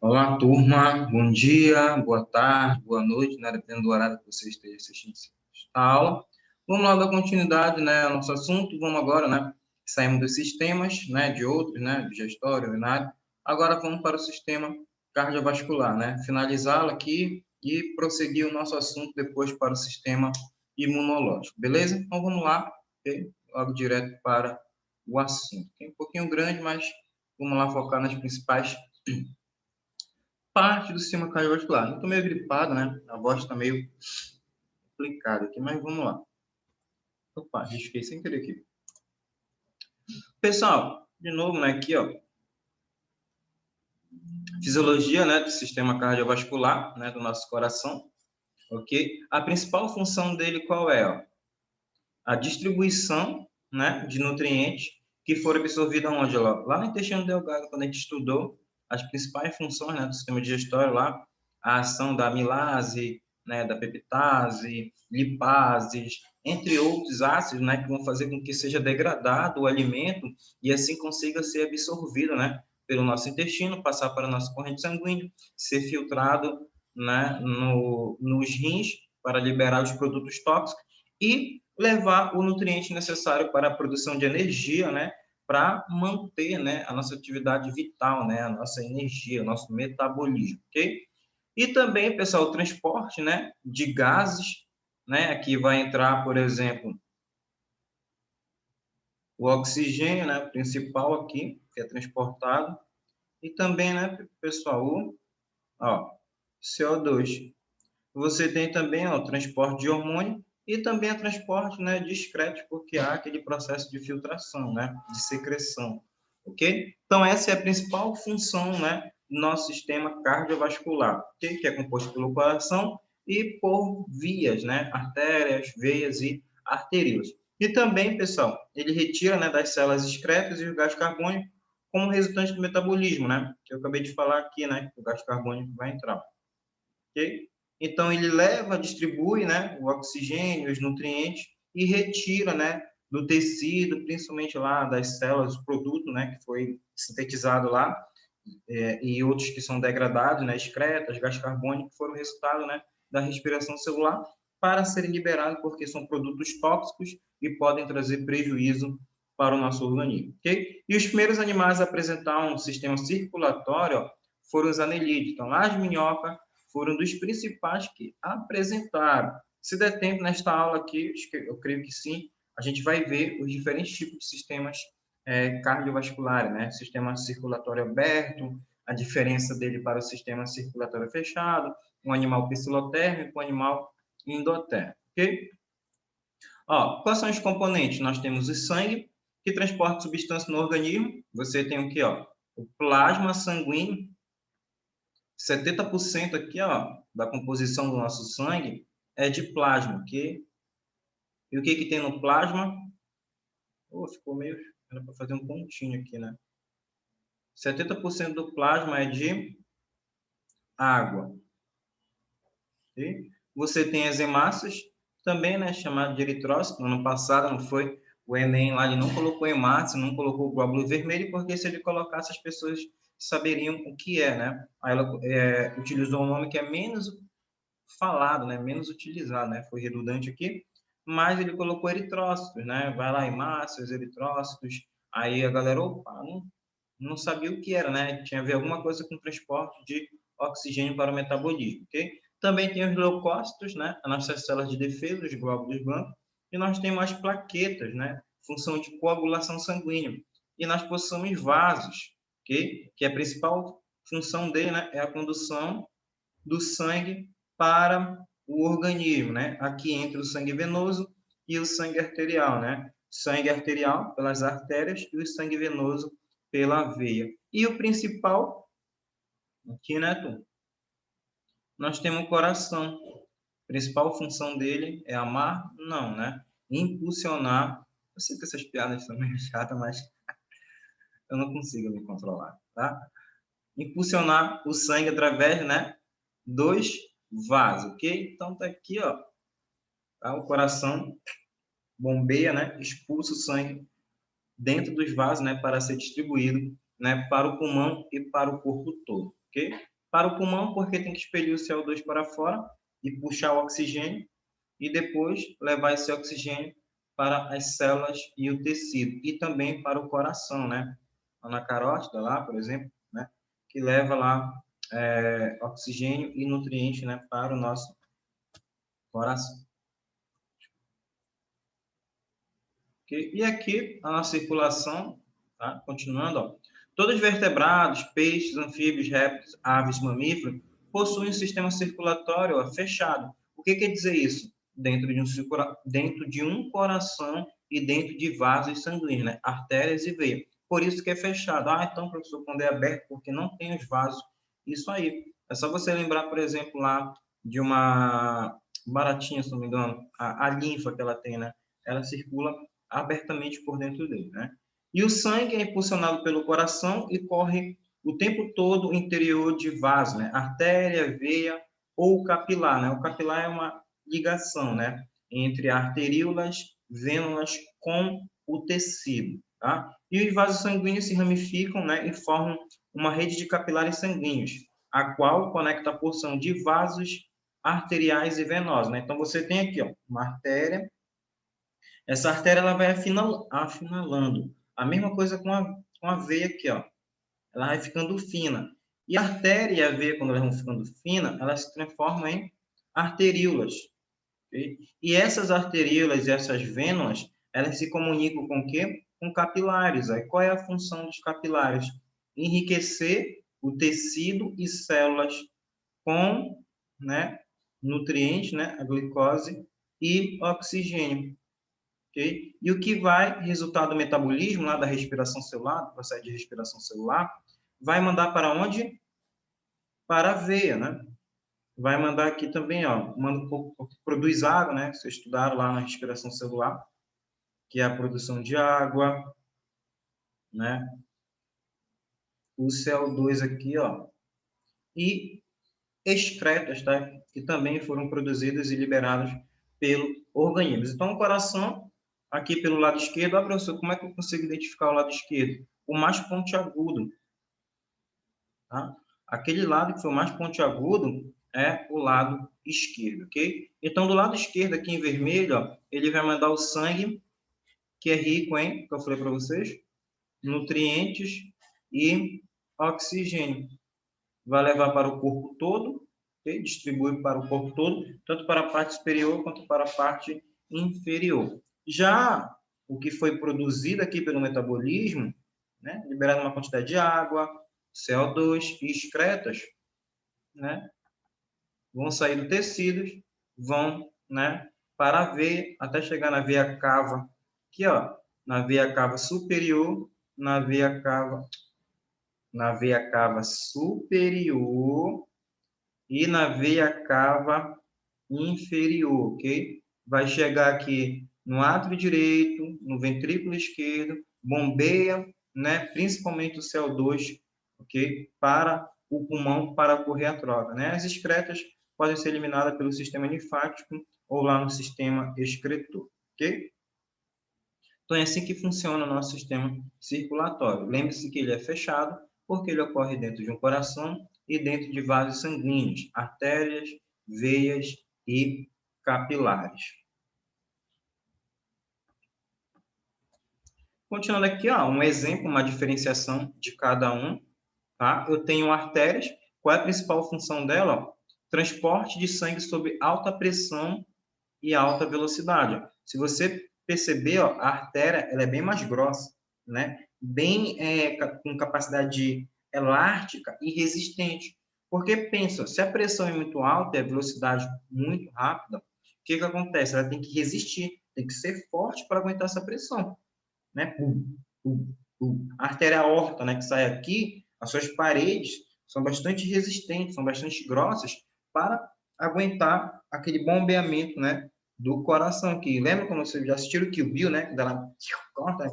Olá, turma. Bom dia, boa tarde, boa noite, né? Dependendo do horário que você esteja assistindo a aula. Vamos lá dar continuidade, né, ao nosso assunto. Vamos agora, né? Saímos dos sistemas, né, de outros, né, digestório, urinário. Agora vamos para o sistema cardiovascular, né? Finalizá-lo aqui e prosseguir o nosso assunto depois para o sistema imunológico, beleza? Então vamos lá, ok? Logo direto para o assunto. É um pouquinho grande, mas vamos lá focar nas principais parte do sistema cardiovascular. Eu estou meio gripado, né? A voz está meio complicada aqui, mas vamos lá. Opa, risquei sem querer aqui. Pessoal, de novo, né? Aqui, ó. Fisiologia, né? Do sistema cardiovascular, né? Do nosso coração, ok? A principal função dele qual é? Ó? A distribuição, né? De nutrientes que foram absorvidos onde? Lá no intestino delgado, quando a gente estudou as principais funções, né? Do sistema digestório lá, a ação da amilase, né, da peptase, lipases, entre outros ácidos, né, que vão fazer com que seja degradado o alimento e assim consiga ser absorvido, né, pelo nosso intestino, passar para a nossa corrente sanguínea, ser filtrado, né, nos rins para liberar os produtos tóxicos e levar o nutriente necessário para a produção de energia, né, para manter, né, a nossa atividade vital, né, a nossa energia, o nosso metabolismo, ok? E também, pessoal, o transporte, né, de gases, né, aqui vai entrar, por exemplo, o oxigênio, né, principal aqui, que é transportado, e também, né, pessoal, ó, CO2. Você tem também ó, o transporte de hormônio e também o transporte, né, discreto, porque há aquele processo de filtração, né, de secreção, ok? Então, essa é a principal função, né, do nosso sistema cardiovascular, ok? Que é composto pelo coração e por vias, né, artérias, veias e arteríolas. E também, pessoal, ele retira, né, das células excretas e o gás carbônico como resultante do metabolismo, né, que eu acabei de falar aqui, né, que o gás carbônico vai entrar. Ok? Então, ele leva, distribui, né, o oxigênio, os nutrientes e retira, né, do tecido, principalmente lá das células, o produto, né, que foi sintetizado lá, e outros que são degradados, né, excretas, gás carbônico, que foram resultado, né, da respiração celular, para serem liberados, porque são produtos tóxicos e podem trazer prejuízo para o nosso organismo, ok? E os primeiros animais a apresentar um sistema circulatório ó, foram os anelídeos. Então, as minhocas foram dos principais que apresentaram. Se der tempo nesta aula aqui, eu creio que sim, a gente vai ver os diferentes tipos de sistemas cardiovasculares, né? Sistema circulatório aberto, a diferença dele para o sistema circulatório fechado, um animal psilotérmico, um animal endotérmico, ok? Ó, quais são os componentes? Nós temos o sangue, que transporta substância no organismo. Você tem o que, ó? O plasma sanguíneo, 70% aqui, ó, da composição do nosso sangue é de plasma, ok? E o que que tem no plasma? Oh, ficou meio... Era para fazer um pontinho aqui, né? 70% do plasma é de água, ok? Você tem as hemácias, também, né, chamado de eritrócito. No ano passado, não foi? O Enem lá, ele não colocou hemácia, não colocou o glóbulo vermelho, porque se ele colocasse, as pessoas saberiam o que é, né? Aí ela utilizou um nome que é menos falado, né? Menos utilizado, né? Foi redundante aqui, mas ele colocou eritrócitos, né? Vai lá, hemácias, eritrócitos. Aí a galera, opa, não sabia o que era, né? Tinha a ver alguma coisa com transporte de oxigênio para o metabolismo, ok? Também tem os leucócitos, né? As nossas células de defesa, os glóbulos brancos, e nós temos as plaquetas, né? Função de coagulação sanguínea. E nós possuímos vasos, ok? Que a principal função dele, né? É a condução do sangue para o organismo, né? Aqui entre o sangue venoso e o sangue arterial, né? Sangue arterial pelas artérias e o sangue venoso pela veia. E o principal, aqui, né, Tu? Nós temos o coração. A principal função dele é amar? Não, né? Impulsionar. Eu sei que essas piadas são meio chatas, mas eu não consigo me controlar, tá? Impulsionar o sangue através, né, dos vasos, ok? Então tá aqui, ó, tá? O coração bombeia, né, expulsa o sangue dentro dos vasos, né, para ser distribuído, né, para o pulmão e para o corpo todo, ok? para o pulmão, porque tem que expelir o CO2 para fora e puxar o oxigênio, e depois levar esse oxigênio para as células e o tecido, e também para o coração, né? Na carótida lá, por exemplo, né? Que leva lá oxigênio e nutrientes, né? Para o nosso coração. Okay? E aqui a nossa circulação, tá? Continuando, ó. Todos os vertebrados, peixes, anfíbios, répteis, aves, mamíferos, possuem um sistema circulatório fechado. O que quer dizer isso? Dentro de um coração e dentro de vasos sanguíneos, né? Artérias e veias. Por isso que é fechado. Ah, então, professor, quando é aberto, porque não tem os vasos. Isso aí. É só você lembrar, por exemplo, lá de uma baratinha, se não me engano, a linfa que ela tem, né? Ela circula abertamente por dentro dele, né? E o sangue é impulsionado pelo coração e corre o tempo todo interior de vaso, né? Artéria, veia ou capilar, né? O capilar é uma ligação, né? Entre arteríolas, vênulas com o tecido, tá? E os vasos sanguíneos se ramificam, né? E formam uma rede de capilares sanguíneos, a qual conecta a porção de vasos arteriais e venosos, né? Então, você tem aqui, ó, uma artéria. Essa artéria ela vai afinalando. A mesma coisa com a veia aqui, ó. Ela vai ficando fina. E a artéria e a veia, quando elas vão ficando finas, elas se transformam em arteríolas. Okay? E essas arteríolas e essas vênulas, elas se comunicam com o quê? Com capilares. Aí, qual é a função dos capilares? Enriquecer o tecido e células com, né, nutrientes, né, a glicose e oxigênio. Okay? E o que vai resultar do metabolismo, lá da respiração celular, do processo de respiração celular, vai mandar para onde? Para a veia, né? Vai mandar aqui também, ó, produz água, né? Vocês estudaram lá na respiração celular, que é a produção de água, né? O CO2 aqui, ó. E excretas, tá? Que também foram produzidas e liberadas pelo organismo. Então, o coração, aqui pelo lado esquerdo, professor, como é que eu consigo identificar o lado esquerdo? O mais pontiagudo, tá? Aquele lado que foi o mais pontiagudo é o lado esquerdo, ok? Então, do lado esquerdo, aqui em vermelho, ó, ele vai mandar o sangue, que é rico em, que eu falei para vocês, nutrientes e oxigênio. Vai levar para o corpo todo, okay? Distribui para o corpo todo, tanto para a parte superior quanto para a parte inferior. Já o que foi produzido aqui pelo metabolismo, né, liberado uma quantidade de água, CO2 e excretas, né, vão sair do tecido, vão, né, para a veia, até chegar na veia cava, aqui, ó, na veia cava superior, na veia cava superior e na veia cava inferior, ok? Vai chegar aqui no átrio direito, no ventrículo esquerdo, bombeia, né, principalmente o CO2, ok? Para o pulmão para ocorrer a troca, né? As excretas podem ser eliminadas pelo sistema linfático ou lá no sistema excretor, ok? Então, é assim que funciona o nosso sistema circulatório. Lembre-se que ele é fechado porque ele ocorre dentro de um coração e dentro de vasos sanguíneos, artérias, veias e capilares. Continuando aqui, ó, um exemplo, uma diferenciação de cada um. Tá? Eu tenho artérias. Qual é a principal função dela? Ó? Transporte de sangue sob alta pressão e alta velocidade. Se você perceber, ó, a artéria ela é bem mais grossa, né? Bem com capacidade elástica e resistente. Porque pensa, se a pressão é muito alta e a velocidade muito rápida, o que que acontece? Ela tem que resistir, tem que ser forte para aguentar essa pressão, né? A artéria aorta, né, que sai aqui, as suas paredes são bastante resistentes, são bastante grossas para aguentar aquele bombeamento, né, do coração aqui. Lembra quando você já assistiu o Kill Bill, né, quando ela corta,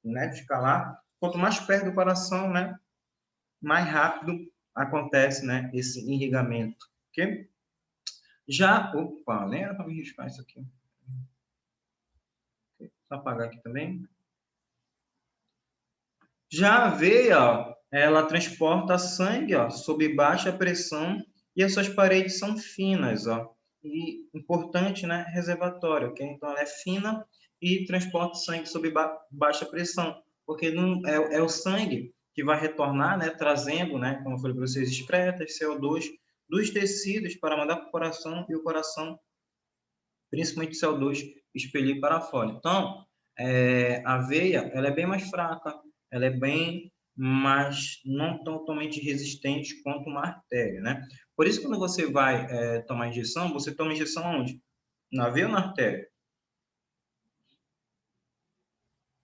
né, fica lá. Quanto mais perto do coração, né, mais rápido acontece, né, esse irrigamento, ok? Já, opa, nem era para me riscar isso aqui. Só apagar aqui também. Já a veia, ó, ela transporta sangue, ó, sob baixa pressão e as suas paredes são finas, ó. E importante, né, reservatório, ok? Então ela é fina e transporta sangue sob baixa pressão, porque não é o sangue que vai retornar, né, trazendo, né, como eu falei para vocês, excretas, CO2 dos tecidos para mandar para o coração e o coração, principalmente CO2, expelir para fora. Então, a veia, ela é bem mais fraca, ela é bem mais não totalmente resistente quanto uma artéria, né? Por isso, quando você vai tomar injeção, você toma injeção onde? Na veia ou na artéria?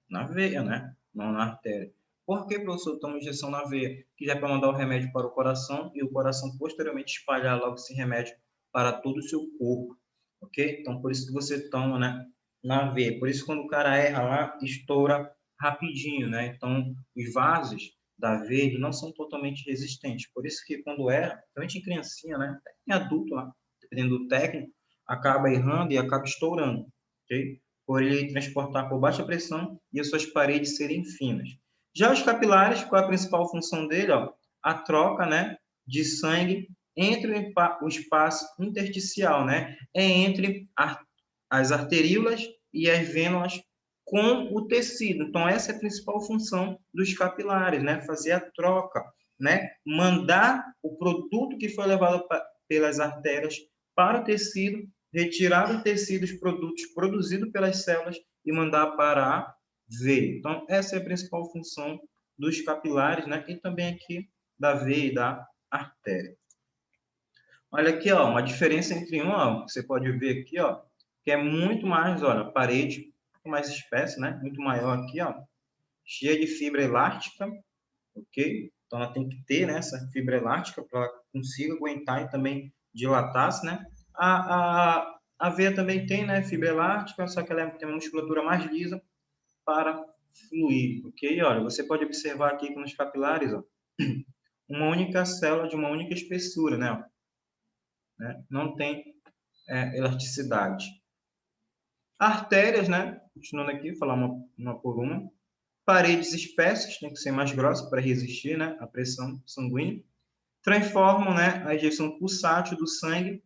Na veia, né? Não na artéria. Por que, professor, toma injeção na veia? Que já é para mandar o remédio para o coração e o coração posteriormente espalhar logo esse remédio para todo o seu corpo, ok? Então, por isso que você toma, né, na veia. Por isso, quando o cara erra lá, estoura rapidinho, né? Então, os vasos da veia não são totalmente resistentes. Por isso que quando erra, principalmente em criancinha, né? Em adulto, lá, dependendo do técnico, acaba errando e acaba estourando, ok? Por ele transportar por baixa pressão e as suas paredes serem finas. Já os capilares, qual é a principal função dele? Ó? A troca, né, de sangue entre o espaço intersticial, né? É entre as arteríolas e as vênulas com o tecido. Então, essa é a principal função dos capilares, né? Fazer a troca, né? Mandar o produto que foi levado pelas artérias para o tecido, retirar do tecido os produtos produzidos pelas células e mandar para a veia. Então, essa é a principal função dos capilares, né? E também aqui da veia e da artéria. Olha aqui, ó, uma diferença entre um, ó, você pode ver aqui, ó, que é muito mais, olha, parede, mais espessa, né? Muito maior aqui, ó, cheia de fibra elástica, ok? Então ela tem que ter, né, essa fibra elástica para ela consiga aguentar e também dilatar-se, né? A veia também tem, né, fibra elástica, só que ela tem uma musculatura mais lisa para fluir, ok? Olha, você pode observar aqui que nos capilares, ó, uma única célula de uma única espessura, né? Não tem elasticidade. Artérias, né? Continuando aqui, falar uma por uma. Paredes espessas, tem que ser mais grossas para resistir, né, à pressão sanguínea. Transformam, né, a ejeção pulsátil do sangue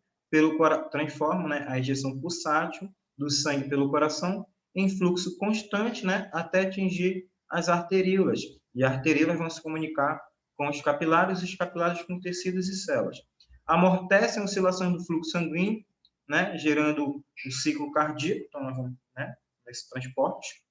transformam, né, a ejeção pulsátil do sangue pelo coração em fluxo constante, né, até atingir as arteríolas. E as arteríolas vão se comunicar com os capilares e os capilares com tecidos e células. Amortecem oscilações do fluxo sanguíneo, né, gerando o ciclo cardíaco, então, né, esse transporte.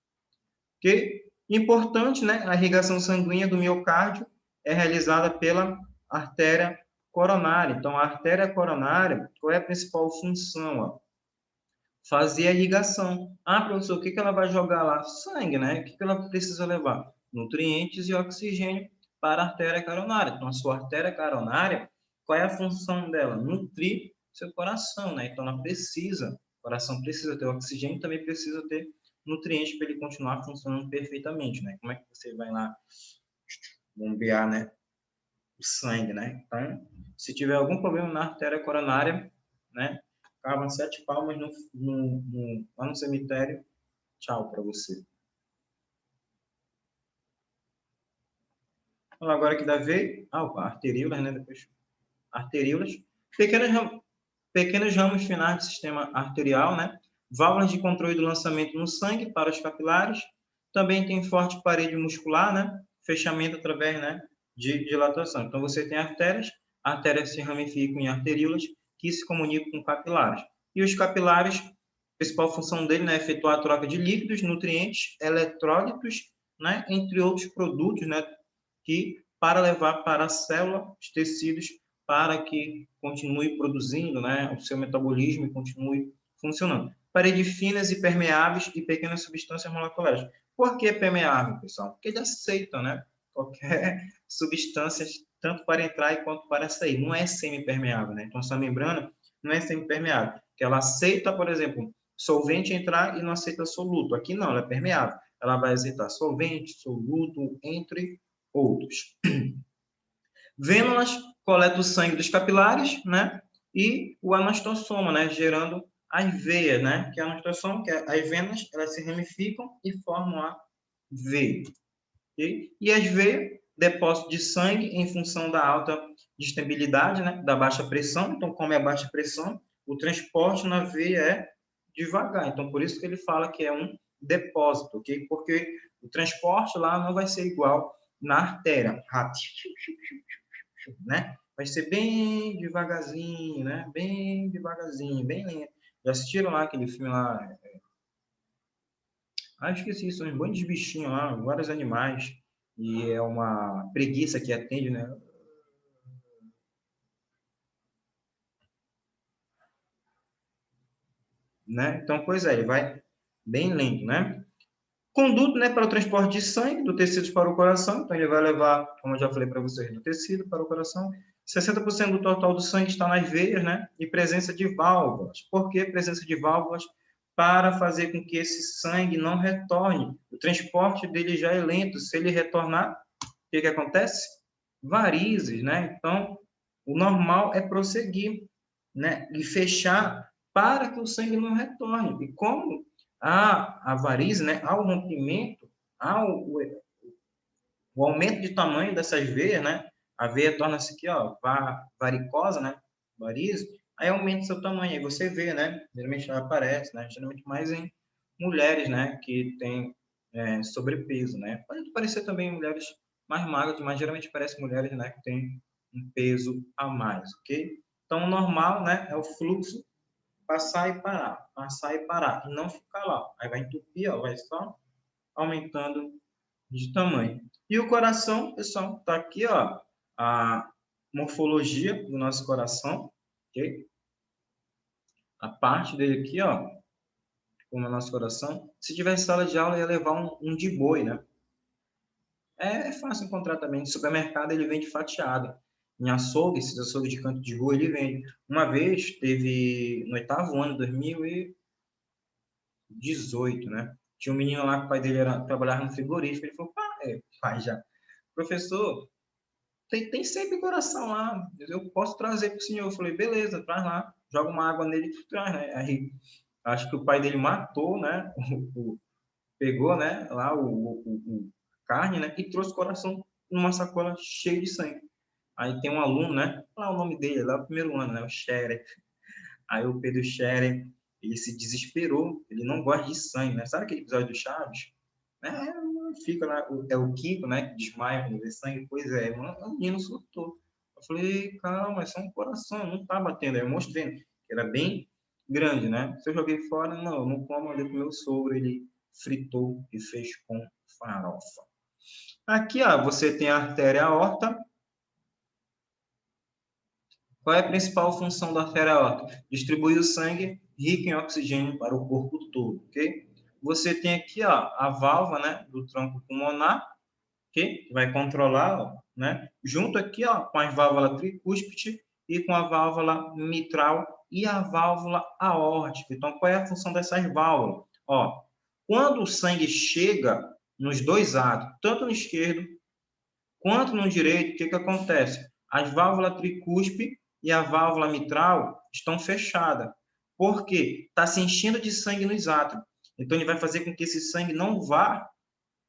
Que importante, né, a irrigação sanguínea do miocárdio é realizada pela artéria coronária. Então, a artéria coronária, qual é a principal função? Ó? Fazer a irrigação. Ah, professor, o que ela vai jogar lá? Sangue, né? O que ela precisa levar? Nutrientes e oxigênio para a artéria coronária. Então, a sua artéria coronária, qual é a função dela? Nutrir seu coração, né? Então, ela precisa, o coração precisa ter oxigênio e também precisa ter nutrientes para ele continuar funcionando perfeitamente, né? Como é que você vai lá bombear, né, o sangue, né? Então, se tiver algum problema na artéria coronária, né, cavam 7 palmas lá no cemitério. Tchau para você. Vamos agora que dá veio. Arteríolas, né? Depois, arteríolas. Pequenos ramos finais do sistema arterial, né? Válvulas de controle do lançamento no sangue para os capilares. Também tem forte parede muscular, né? Fechamento através, né, de dilatação. Então, você tem artérias se ramificam em arteríolas que se comunicam com capilares. E os capilares, a principal função dele, né, é efetuar a troca de líquidos, nutrientes, eletrólitos, né, entre outros produtos, né, que para levar para a célula, os tecidos, para que continue produzindo, né, o seu metabolismo e continue funcionando. Paredes finas e permeáveis e pequenas substâncias moleculares. Por que permeável, pessoal? Porque ele aceita, né, qualquer substância, tanto para entrar quanto para sair. Não é semipermeável, né? Então, essa membrana não é semipermeável. Que ela aceita, por exemplo, solvente entrar e não aceita soluto. Aqui não, ela é permeável. Ela vai aceitar solvente, soluto, entre outros. Vênulas coleta o sangue dos capilares, né? E o anastossoma, né? Gerando as veias, né? Que é a anastossoma, que é as venas, elas se ramificam e formam a veia. Okay? E as veias depósito de sangue em função da alta distensibilidade, né, da baixa pressão. Então, como é baixa pressão, o transporte na veia é devagar. Então, por isso que ele fala que é um depósito, ok? Porque o transporte lá não vai ser igual na artéria, né? Vai ser bem devagarzinho, né? Bem devagarzinho, bem lento. Já assistiram lá aquele filme lá? Esqueci, são um monte de bichinhos lá, vários animais. E é uma preguiça que atende, né? Então, pois é, ele vai bem lento, né? Conduto, né, para o transporte de sangue do tecido para o coração. Então, ele vai levar, como eu já falei para vocês, do tecido para o coração. 60% do total do sangue está nas veias, né? E presença de válvulas. Por que presença de válvulas? Para fazer com que esse sangue não retorne. O transporte dele já é lento. Se ele retornar, o que acontece? Varizes, né? Então, o normal é prosseguir, né? E fechar para que o sangue não retorne. E como a varize, né? Ao rompimento, o aumento de tamanho dessas veias, né? A veia torna-se aqui, ó, varicosa, né? Varize, aí aumenta o seu tamanho. Aí você vê, né? Geralmente ela aparece, né? Geralmente mais em mulheres, né? Que têm sobrepeso, né? Pode aparecer também em mulheres mais magras, mas geralmente aparece mulheres, né? Que têm um peso a mais, ok? Então, o normal, né? É o fluxo passar e parar, e não ficar lá. Aí vai entupir, ó, vai só aumentando de tamanho. E o coração, pessoal, está aqui, ó, a morfologia do nosso coração, ok? A parte dele aqui, ó, como é o nosso coração. Se tivesse sala de aula, ia levar um de boi, né? É fácil encontrar também. No supermercado, ele vende fatiado. Em açougue, esses açougues de canto de rua, ele vende. Uma vez, teve no 8º ano, 2018, né? Tinha um menino lá que o pai dele trabalhava no frigorífico. Ele falou, pai já, professor, tem sempre coração lá, eu posso trazer para o senhor. Eu falei, beleza, traz lá, joga uma água nele e tu traz, né? Aí, acho que o pai dele matou, né? Pegou, né? Lá o carne, né? E trouxe o coração numa sacola cheia de sangue. Aí tem um aluno, né? Lá o nome dele, lá no primeiro ano, né? O Scherer. Aí o Pedro Scherer, ele se desesperou, ele não gosta de sangue, né? Sabe aquele episódio do Chaves? Fica lá, é o Kiko, né, que desmaia quando vê sangue. Pois é, o menino surtou. Eu falei, calma, é só um coração, não tá batendo. Aí eu mostrei, que era bem grande, né? Se eu joguei fora, não como, eu dei pro meu sogro, ele fritou e fez com farofa. Aqui, ó, você tem a artéria aorta. Qual é a principal função da artéria aorta? Distribuir o sangue rico em oxigênio para o corpo todo, ok? Você tem aqui, ó, a válvula, né, do tronco pulmonar, que vai controlar, ó, né? Junto aqui, ó, com as válvulas tricúspide e com a válvula mitral e a válvula aórtica. Então, qual é a função dessas válvulas? Ó, quando o sangue chega nos dois átrios, tanto no esquerdo quanto no direito, o que acontece? As válvulas tricúspide e a válvula mitral estão fechadas. Por quê? Está se enchendo de sangue nos átrios. Então, ele vai fazer com que esse sangue não vá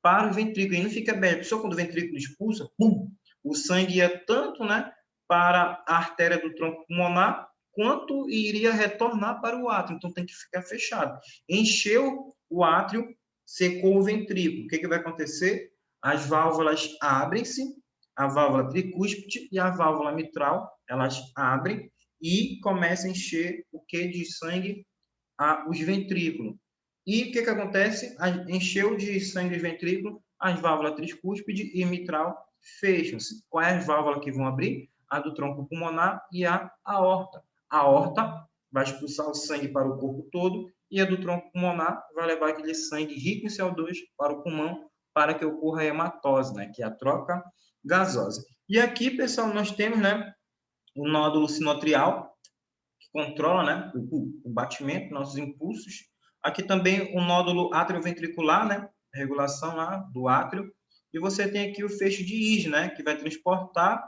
para o ventrículo. E não fica aberto. Só quando o ventrículo expulsa, pum, o sangue ia tanto, né, para a artéria do tronco pulmonar, quanto iria retornar para o átrio. Então tem que ficar fechado. Encheu o átrio, secou o ventrículo. O que vai acontecer? As válvulas abrem-se, a válvula tricúspide e a válvula mitral, elas abrem e começam a encher o que de sangue? Os ventrículos. E o que acontece? Encheu de sangue os ventrículos, as válvulas tricúspide e mitral fecham-se. Qual é as válvulas que vão abrir? A do tronco pulmonar e a aorta. A aorta vai expulsar o sangue para o corpo todo e a do tronco pulmonar vai levar aquele sangue rico em CO2 para o pulmão para que ocorra a hematose, né? Que é a troca gasosa. E aqui, pessoal, nós temos, né, o nódulo sinotrial, controla, né, o batimento, nossos impulsos. Aqui também o nódulo atrioventricular, né, regulação lá do átrio. E você tem aqui o feixe de Ige, né, que vai transportar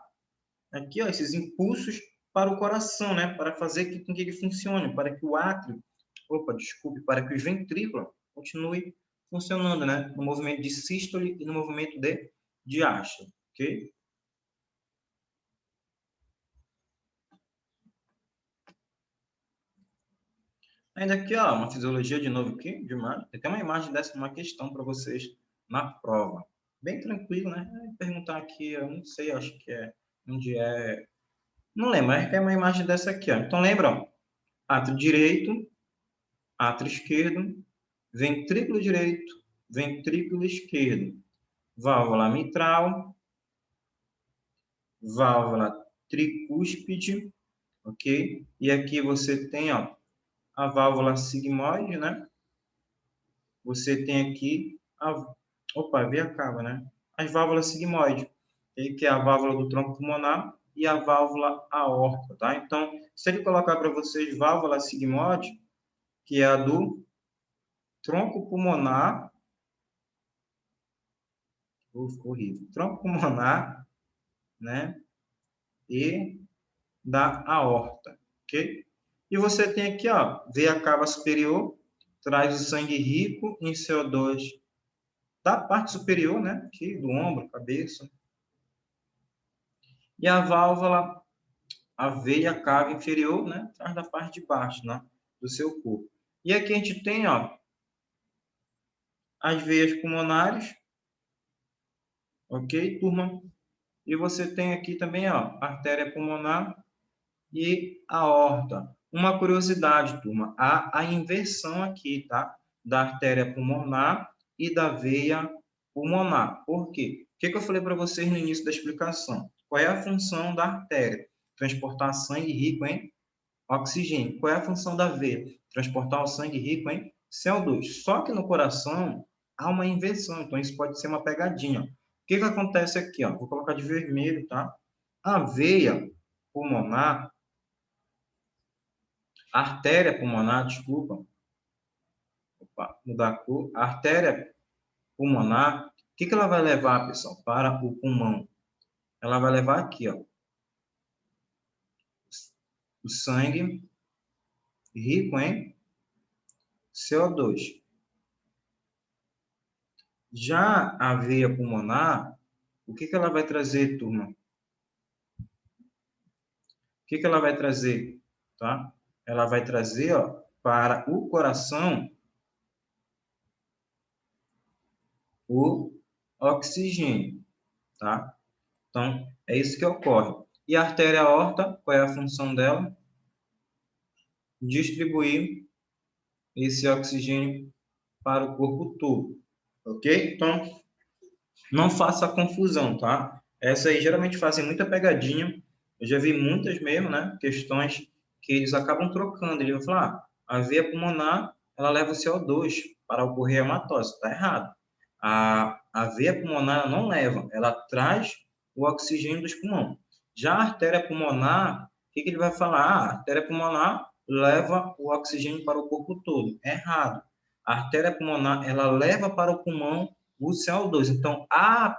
aqui, ó, esses impulsos para o coração, né, para fazer com que ele funcione, para que o átrio, para que os ventrículos continue funcionando, né, no movimento de sístole e no movimento de diástole. ok? Ainda aqui, ó, uma fisiologia de novo aqui, de imagem. Tem uma imagem dessa, uma questão para vocês na prova. Bem tranquilo, né? Perguntar aqui, eu não sei, acho que é onde é... Não lembro, acho que é uma imagem dessa aqui, ó. Então, lembra, átrio direito, átrio esquerdo, ventrículo direito, ventrículo esquerdo, válvula mitral, válvula tricúspide, ok? E aqui você tem, ó, a válvula sigmoide, né? Você tem aqui a... Opa, veio a cava, né? As válvulas sigmoide, que é a válvula do tronco pulmonar e a válvula aorta, tá? Então, se ele colocar para vocês válvula sigmoide, que é a do tronco pulmonar, ficou horrível, tronco pulmonar, né? E da aorta, ok? E você tem aqui, ó, veia cava superior, traz o sangue rico em CO2 da parte superior, né? Aqui, do ombro, cabeça. E a válvula, a veia cava inferior, né? Traz da parte de baixo, né? Do seu corpo. E aqui a gente tem, ó, as veias pulmonares, ok, turma? E você tem aqui também, ó, artéria pulmonar e a aorta. Uma curiosidade, turma, há a inversão aqui, tá? Da artéria pulmonar e da veia pulmonar. Por quê? O que eu falei para vocês no início da explicação? Qual é a função da artéria? Transportar sangue rico em oxigênio. Qual é a função da veia? Transportar o sangue rico em CO2. Só que no coração há uma inversão, então isso pode ser uma pegadinha. O que acontece aqui? Ó? Vou colocar de vermelho, tá? A veia pulmonar, a artéria pulmonar, desculpa, mudar a cor, a artéria pulmonar, o que ela vai levar, pessoal, para o pulmão? Ela vai levar aqui, ó, o sangue rico em CO2. Já a veia pulmonar, o que ela vai trazer, turma? O que ela vai trazer, tá? Ela vai trazer, ó, para o coração o oxigênio, tá? Então, é isso que ocorre. E a artéria aorta, qual é a função dela? Distribuir esse oxigênio para o corpo todo, ok? Então, não faça confusão, tá? Essa aí geralmente fazem muita pegadinha. Eu já vi muitas mesmo, né? Questões que eles acabam trocando. Ele vai falar, a veia pulmonar, ela leva o CO2 para ocorrer a hematose. Está errado. A veia pulmonar não leva, ela traz o oxigênio dos pulmões. Já a artéria pulmonar, o que ele vai falar? A artéria pulmonar leva o oxigênio para o corpo todo. É errado. A artéria pulmonar, ela leva para o pulmão o CO2. Então,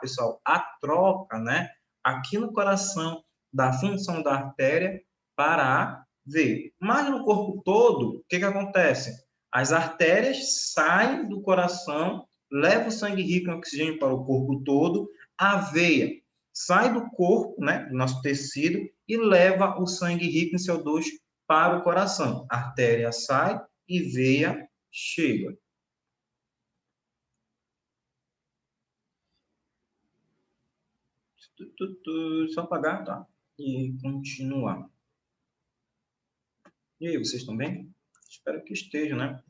pessoal, a troca, né, aqui no coração da função da artéria para a veia. Mas no corpo todo, o que acontece? As artérias saem do coração, levam o sangue rico em oxigênio para o corpo todo, a veia sai do corpo, né, do nosso tecido, e leva o sangue rico em CO2 para o coração. A artéria sai e veia chega. Só apagar, tá? E continuar. E aí, vocês estão bem? Espero que estejam, né?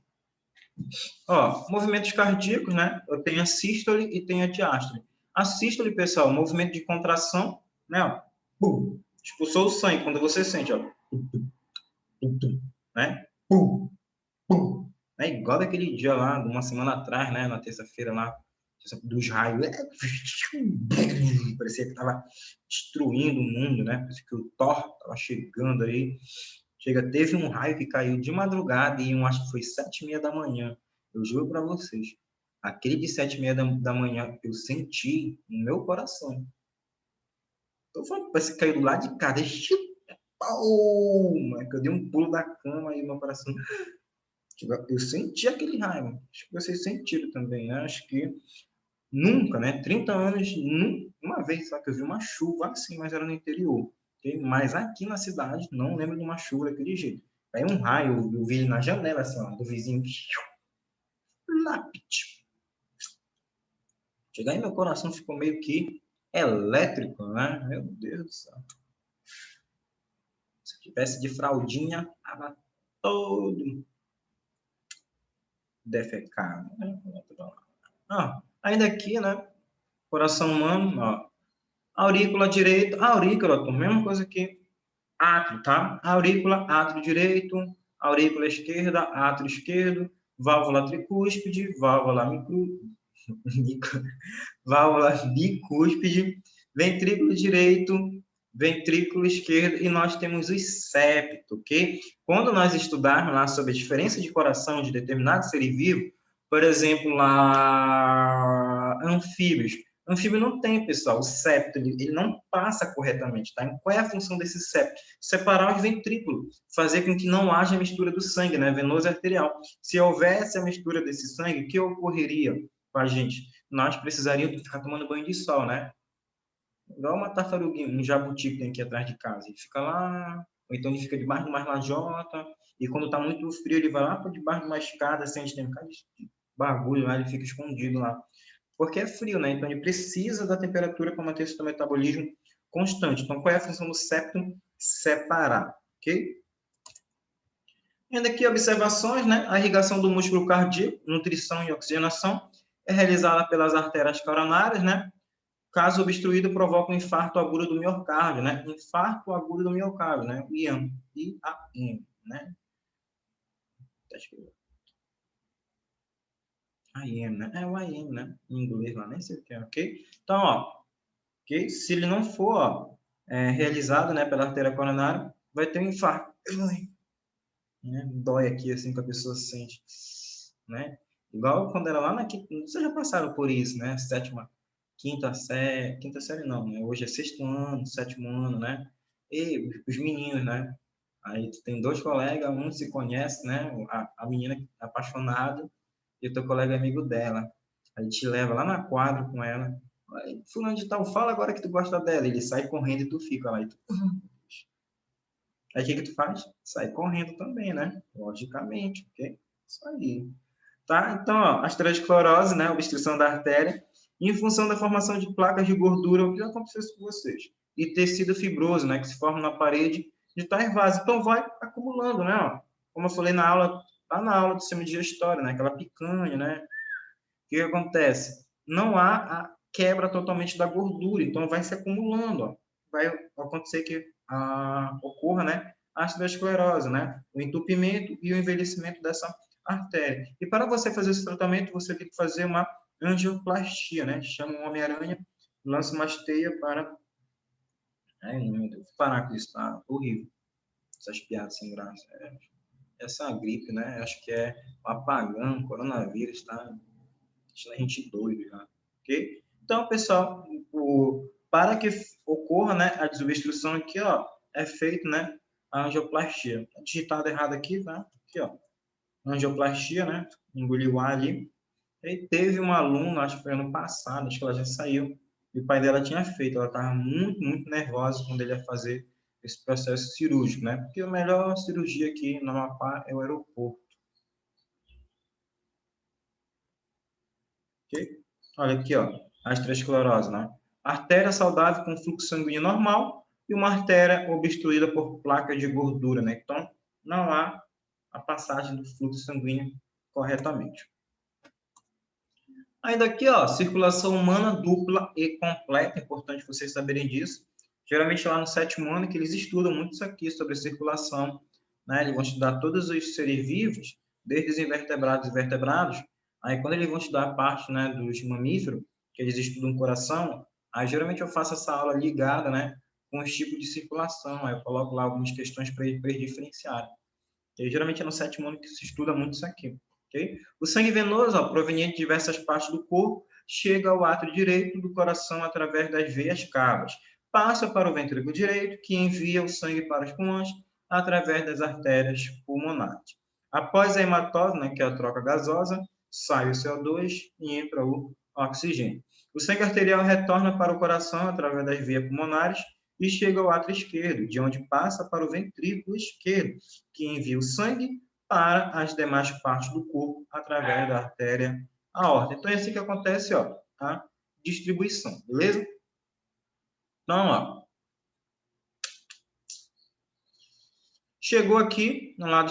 Ó, movimentos cardíacos, né? Eu tenho a sístole e tenho a diástole. A sístole, pessoal, movimento de contração, né? Ó, pum, expulsou o sangue, quando você sente, ó. Né? Pum, pum. É igual daquele dia lá, uma semana atrás, né? Na terça-feira lá, dos raios. Parecia que estava destruindo o mundo, né? Parecia que o Thor estava chegando aí. Teve um raio que caiu de madrugada e acho que foi 7h30 da manhã. Eu juro para vocês. Aquele de 7h30 da manhã, eu senti no meu coração. Tô falando, parece que caiu do lado de cá. Eu dei um pulo da cama e meu coração... Eu senti aquele raio. Acho que vocês sentiram também, né? Acho que nunca, né? 30 anos, uma vez só que eu vi uma chuva assim, mas era no interior. Okay? Mas aqui na cidade, não lembro de uma chuva daquele jeito. Aí um raio, eu vi na janela, assim, ó, do vizinho. Lápide. Chegar aí, meu coração ficou meio que elétrico, né? Meu Deus do céu. Se tivesse de fraldinha, tava todo defecado. Né? Ainda aqui, né? Coração humano, ó. Aurícula direito, aurícula, mesma coisa que átrio, tá? Aurícula, átrio direito, aurícula esquerda, átrio esquerdo, válvula tricúspide, válvula bicúspide, ventrículo direito, ventrículo esquerdo, e nós temos o septo, ok? Quando nós estudarmos lá sobre a diferença de coração de determinado ser vivo, por exemplo, lá, anfíbios. Anfíbio não tem, pessoal, o septo, ele não passa corretamente, tá? Qual é a função desse septo? Separar os ventrículos, fazer com que não haja mistura do sangue, né? Venoso e arterial. Se houvesse a mistura desse sangue, o que ocorreria com a gente? Nós precisaríamos ficar tomando banho de sol, né? Igual uma tartaruguinha, um jabuti que tem aqui atrás de casa. Ele fica lá, ou então ele fica debaixo de uma lajota, e quando tá muito frio, ele vai lá para debaixo de uma escada, assim, a gente tem um bocado de bagulho lá, ele fica escondido lá. Porque é frio, né? Então ele precisa da temperatura para manter seu metabolismo constante. Então, qual é a função do septo? Separar, ok? Ainda aqui observações, né? A irrigação do músculo cardíaco, nutrição e oxigenação é realizada pelas artérias coronárias, né? Caso obstruído, provoca um infarto agudo do miocárdio, né? Infarto agudo do miocárdio, né? IAM, I-A-M, né? IAM, né? É o IAM, né? Em inglês lá, nem sei o que é, ok? Então, ó, okay? Se ele não for, ó, realizado, né, pela artéria coronária, vai ter um infarto. Né? Dói aqui, assim, que a pessoa sente, né? Igual quando era lá na quinta, vocês já passaram por isso, né? Quinta série não, né? Hoje é sexto ano, sétimo ano, né? E os meninos, né? Aí tu tem dois colegas, um se conhece, né? A menina apaixonada e o teu colega é amigo dela. Aí te leva lá na quadra com ela. Aí, fulano de tal, fala agora que tu gosta dela. Ele sai correndo e tu fica lá. E tu... Aí o que tu faz? Sai correndo também, né? Logicamente, ok? Isso aí. Tá? Então, ó, aterosclerose, né? Obstrução da artéria, em função da formação de placas de gordura, o que aconteceu com vocês? E tecido fibroso, né? Que se forma na parede de tais vasos. Então, vai acumulando, né? Ó. Como eu falei na aula, lá na aula de semidigestória, né? Aquela picanha, né? O que acontece? Não há a quebra totalmente da gordura, então vai se acumulando, ó. Vai acontecer que ocorra, né, a aterosclerose, né, o entupimento e o envelhecimento dessa artéria. E para você fazer esse tratamento, você tem que fazer uma angioplastia, né, chama um Homem-Aranha, lança uma teia para... Ai, meu Deus, vou parar com isso, tá horrível, essas piadas sem graça. Essa gripe, né, acho que é o apagão, coronavírus, tá? Deixa a gente doido já, ok? Então, pessoal, para que ocorra, né, a desobstrução aqui, ó, é feito, né, a angioplastia. Tá digitado errado aqui, tá? Aqui, ó, angioplastia, né? Engoliu o ar ali. E teve uma aluna, acho que foi ano passado, acho que ela já saiu, e o pai dela tinha feito. Ela estava muito, muito nervosa quando ele ia fazer esse processo cirúrgico, né? Porque a melhor cirurgia aqui no Amapá é o aeroporto. Ok? Olha aqui, ó, a aterosclerose, né? Artéria saudável com fluxo sanguíneo normal e uma artéria obstruída por placa de gordura, né? Então, não há a passagem do fluxo sanguíneo corretamente. Ainda aqui, ó, circulação humana dupla e completa, é importante vocês saberem disso. Geralmente lá no sétimo ano que eles estudam muito isso aqui sobre circulação, né? Eles vão estudar todos os seres vivos, desde os invertebrados e vertebrados. Aí quando eles vão estudar a parte, né, dos mamíferos, que eles estudam o coração, aí geralmente eu faço essa aula ligada, né, com os tipos de circulação. Aí eu coloco lá algumas questões para eles diferenciarem. E geralmente é no sétimo ano que se estuda muito isso aqui. Okay? O sangue venoso, ó, proveniente de diversas partes do corpo, chega ao átrio direito do coração através das veias cavas. Passa para o ventrículo direito, que envia o sangue para os pulmões através das artérias pulmonares. Após a hematose, né, que é a troca gasosa, sai o CO2 e entra o oxigênio. O sangue arterial retorna para o coração através das vias pulmonares e chega ao átrio esquerdo, de onde passa para o ventrículo esquerdo, que envia o sangue para as demais partes do corpo através da artéria aorta. Então, é assim que acontece, ó, a distribuição, beleza? Então, ó, chegou aqui no lado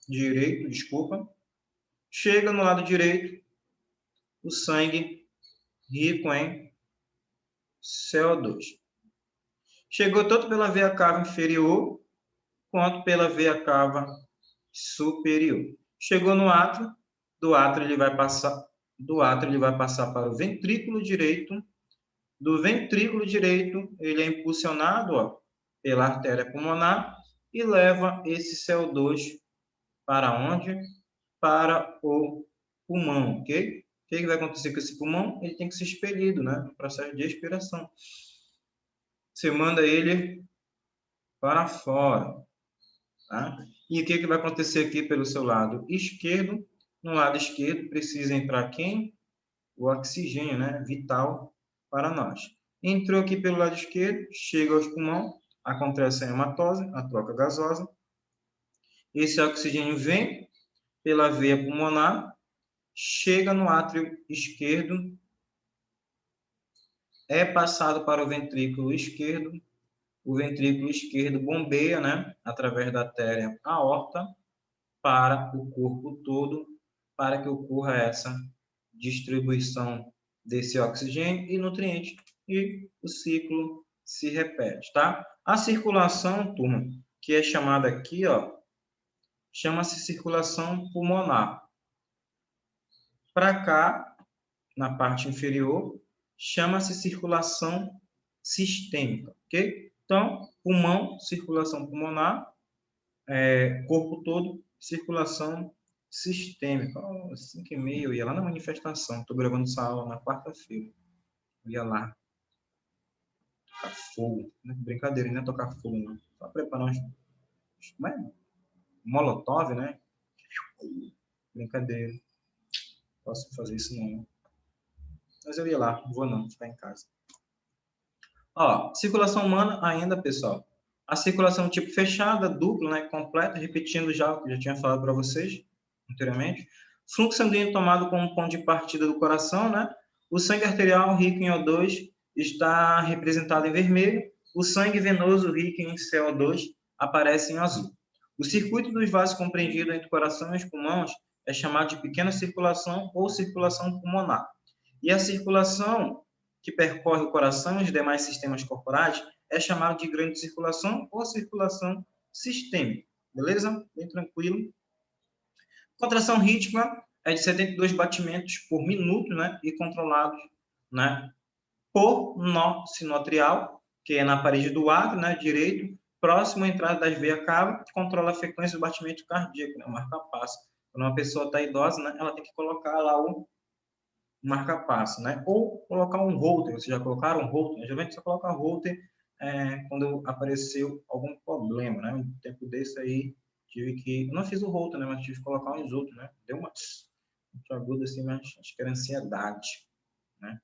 direito, desculpa, chega no lado direito o sangue rico em CO2. Chegou tanto pela veia cava inferior quanto pela veia cava superior. Chegou no átrio, do átrio ele vai passar para o ventrículo direito. Do ventrículo direito, ele é impulsionado, ó, pela artéria pulmonar e leva esse CO2 para onde? Para o pulmão, ok? O que vai acontecer com esse pulmão? Ele tem que ser expelido, né? No processo de expiração. Você manda ele para fora, tá? E o que vai acontecer aqui pelo seu lado esquerdo? No lado esquerdo precisa entrar quem? O oxigênio, né? Vital para nós. Entrou aqui pelo lado esquerdo, chega aos pulmões, acontece a hematose, a troca gasosa. Esse oxigênio vem pela veia pulmonar, chega no átrio esquerdo, é passado para o ventrículo esquerdo bombeia, né, através da artéria aorta, para o corpo todo, para que ocorra essa distribuição desse oxigênio e nutrientes, e o ciclo se repete, tá? A circulação, turma, que é chamada aqui, ó, chama-se circulação pulmonar. Para cá, na parte inferior, chama-se circulação sistêmica, ok? Então, pulmão, circulação pulmonar, corpo todo, circulação sistêmica. 5h30, eu ia lá na manifestação. Estou gravando essa aula na quarta-feira. Eu ia lá. Tocar fogo. Brincadeira, não é tocar fogo, não. Só preparar uns... Como é? Molotov, né? Brincadeira. Posso fazer isso, não. Mas eu ia lá. Não vou, não. Ficar em casa. Ó, circulação humana ainda, pessoal. A circulação tipo fechada, dupla, né, completa, repetindo já o que eu já tinha falado para vocês anteriormente. Fluxo sanguíneo tomado como ponto de partida do coração, né? O sangue arterial rico em O2 está representado em vermelho. O sangue venoso rico em CO2 aparece em azul. O circuito dos vasos compreendido entre o coração e os pulmões é chamado de pequena circulação ou circulação pulmonar. E a circulação que percorre o coração e os demais sistemas corporais é chamado de grande circulação ou circulação sistêmica. Beleza? Bem tranquilo. Contração rítmica é de 72 batimentos por minuto, né? E controlados, né, por nó sinoatrial, que é na parede do átrio, né, direito, próximo à entrada das veias cava, que controla a frequência do batimento cardíaco, né, o marca-passo. Quando uma pessoa está idosa, né, ela tem que colocar lá o marca-passo, né? Ou colocar um holter. Vocês já colocaram um holter? Geralmente você coloca holter quando apareceu algum problema, né? Um tempo desse aí, tive que... Eu não fiz o holter, né? Mas tive que colocar uns outros, né? Deu uma muito aguda assim, mas acho que era ansiedade, né?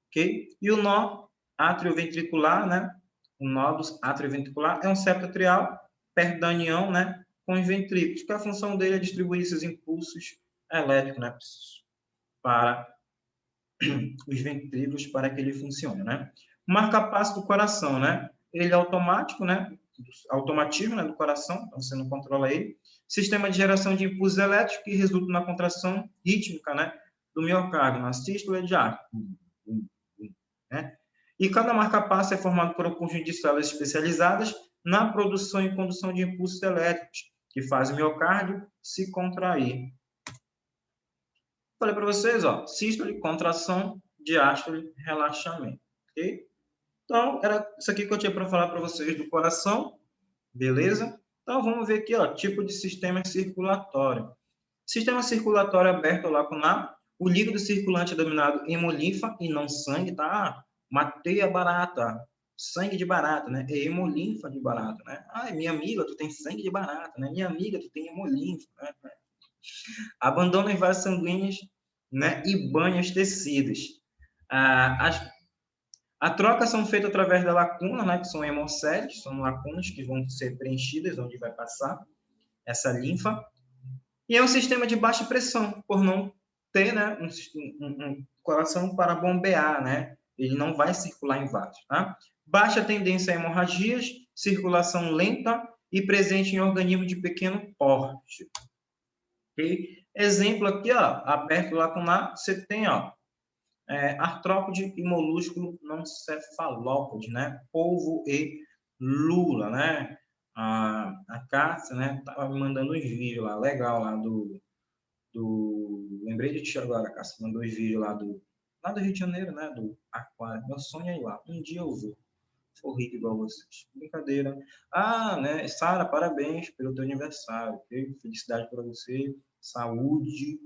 Ok? E o nó atrioventricular, né? O nó do atrioventricular é um septo atrial perto da união, né? Com os ventrículos, que a função dele é distribuir esses impulsos elétricos, né? Para os ventrículos para que ele funcione, né? O marca-passo do coração, né? Ele é automático, né? Automatismo, né, do coração, então você não controla ele. Sistema de geração de impulsos elétricos que resulta na contração rítmica, né, do miocárdio, na sístole de ar, né? E cada marca-passo é formado por um conjunto de células especializadas na produção e condução de impulsos elétricos que fazem o miocárdio se contrair. Falei para vocês, ó, sístole, contração, diástole, relaxamento, ok? Então, era isso aqui que eu tinha para falar para vocês do coração, beleza? Então, vamos ver aqui, ó, tipo de sistema circulatório. Sistema circulatório aberto ou lacunar, o líquido circulante é denominado hemolinfa e não sangue, tá? Matei a barata, sangue de barata, né? É hemolinfa de barata, né? Ah, minha amiga, tu tem sangue de barata, né? Minha amiga, tu tem hemolinfa, né? Abandona as vasos sanguíneos, né, e banha os tecidos. A troca são feitas através da lacuna, né, que são hemocélites, são lacunas que vão ser preenchidas, onde vai passar essa linfa. E é um sistema de baixa pressão, por não ter, né, um coração para bombear, né? Ele não vai circular em vasos, tá? Baixa tendência a hemorragias, circulação lenta e presente em organismos de pequeno porte. Okay? Exemplo aqui, ó, aberto lacunar, você tem, ó, artrópode e molúsculo não cefalópode, né? Polvo e lula, né? A Cássia, né? Tava me mandando uns vídeos lá, legal, lá lembrei de ti agora, Cássia, mandou os vídeos lá do Rio de Janeiro, né? Do aquário. Meu sonho é ir lá. Um dia eu vou. Sou rico igual vocês. Brincadeira. Né? Sara, parabéns pelo teu aniversário, ok? Felicidade para você. Saúde,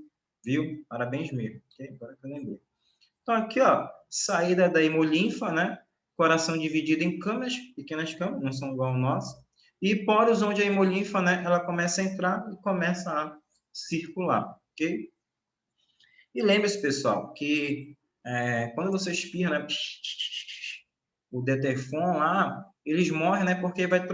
viu? Parabéns mesmo, ok? Agora que eu lembrei. Então, aqui, ó, saída da hemolinfa, né? Coração dividido em câmeras, pequenas câmeras, não são igual ao nosso. E poros onde a hemolinfa, né? Ela começa a entrar e começa a circular, ok? E lembre-se, pessoal, que quando você espirra, né? O Deterfon lá, eles morrem, né? Porque vai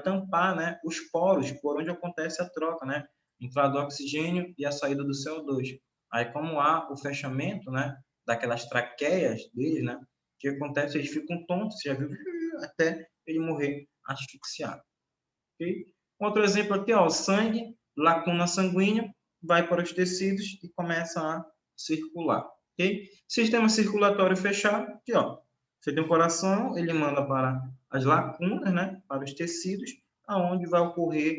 tampar, né? Os poros, por onde acontece a troca, né? Entrada do oxigênio e a saída do CO2. Aí, como há o fechamento, né? Daquelas traqueias deles, né? O que acontece? Eles ficam tontos, você já viu? Até ele morrer asfixiado. Okay? Outro exemplo aqui, ó, o sangue, lacuna sanguínea, vai para os tecidos e começa a circular. Okay? Sistema circulatório fechado, aqui, ó. Você tem o coração, ele manda para as lacunas, né, para os tecidos, aonde vai ocorrer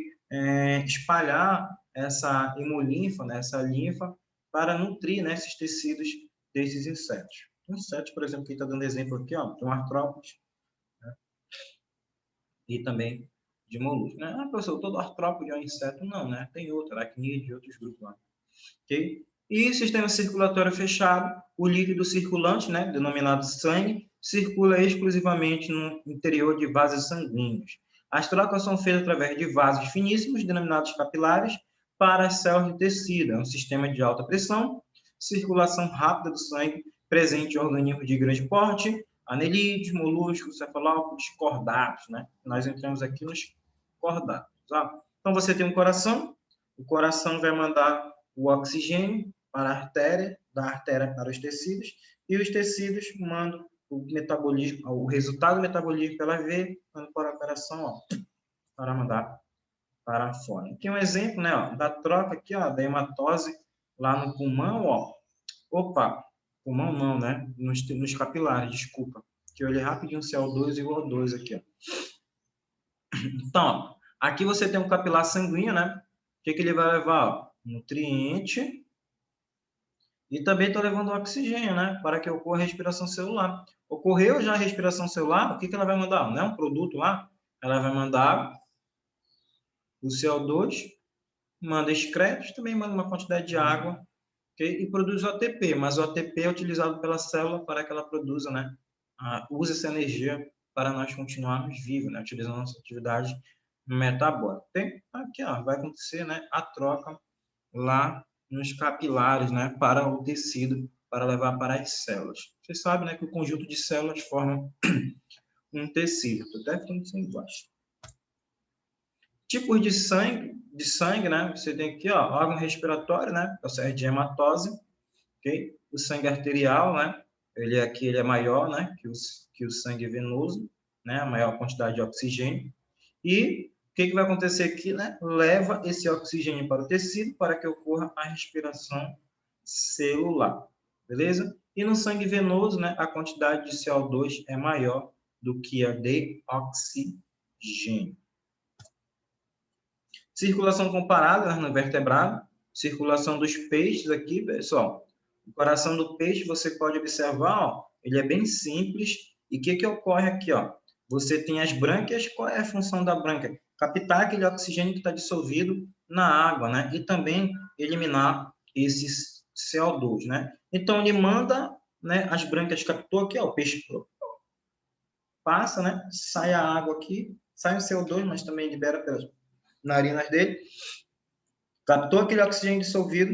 espalhar essa hemolinfa, né, essa linfa, para nutrir, né, esses tecidos desses insetos. Insetos, por exemplo, que está dando exemplo aqui, ó, tem um artrópode, né, e também de molusco, né? Professor, todo artrópode é um inseto? Não, né? Tem outro, aracnídeo e outros grupos lá. Ok? E sistema circulatório fechado, o líquido circulante, né, denominado sangue, circula exclusivamente no interior de vasos sanguíneos. As trocas são feitas através de vasos finíssimos, denominados capilares, para as células de tecido. É um sistema de alta pressão, circulação rápida do sangue, presente em organismos de grande porte, anelídeos, moluscos, cefalópodes, cordados, né? Nós entramos aqui nos cordados. Tá? Então, você tem um coração, o coração vai mandar o oxigênio para a artéria, da artéria para os tecidos, e os tecidos mandam o metabolismo, o resultado metabolítico pela veia, para o coração, ó, para mandar para fora. Aqui um exemplo, né, ó, da troca aqui, ó, da hematose lá no pulmão, ó. Opa, pulmão não, né? Nos capilares, desculpa. Que eu olhei rapidinho CO2 igual a 2 aqui, ó. Então, ó, aqui você tem um capilar sanguíneo, né? O que ele vai levar? Ó? Nutriente. E também estou levando oxigênio, né? Para que ocorra a respiração celular. Ocorreu já a respiração celular, o que ela vai mandar? Não é um produto lá? Ela vai mandar o CO2, manda excretos, também manda uma quantidade de água, okay? E produz o ATP, mas o ATP é utilizado pela célula para que ela produza, né? Use essa energia para nós continuarmos vivos, né? Utilizando a nossa atividade metabólica. Okay? Aqui, ó, vai acontecer, né? A troca lá nos capilares, né, para o tecido, para levar para as células. Você sabe, né, que o conjunto de células forma um tecido. Estou até ficando sem voz. Tipos de sangue, né? Você tem aqui, ó, órgão respiratório, né? Processo de hematose, ok? O sangue arterial, né? Ele é maior, né? Que o sangue venoso, né? A maior quantidade de oxigênio. E o que vai acontecer aqui, né? Leva esse oxigênio para o tecido para que ocorra a respiração celular, beleza? E no sangue venoso, né? A quantidade de CO2 é maior do que a de oxigênio. Circulação comparada, né, no vertebrado, circulação dos peixes aqui, pessoal. O coração do peixe, você pode observar, ó, ele é bem simples. E o que ocorre aqui, ó? Você tem as brânquias, qual é a função da brânquia? Captar aquele oxigênio que está dissolvido na água, né? E também eliminar esse CO2, né? Então, ele manda, né, as brânquias captou aqui, ó, o peixe passa, né? Sai a água aqui, sai o CO2, mas também libera pelas narinas dele, captou aquele oxigênio dissolvido,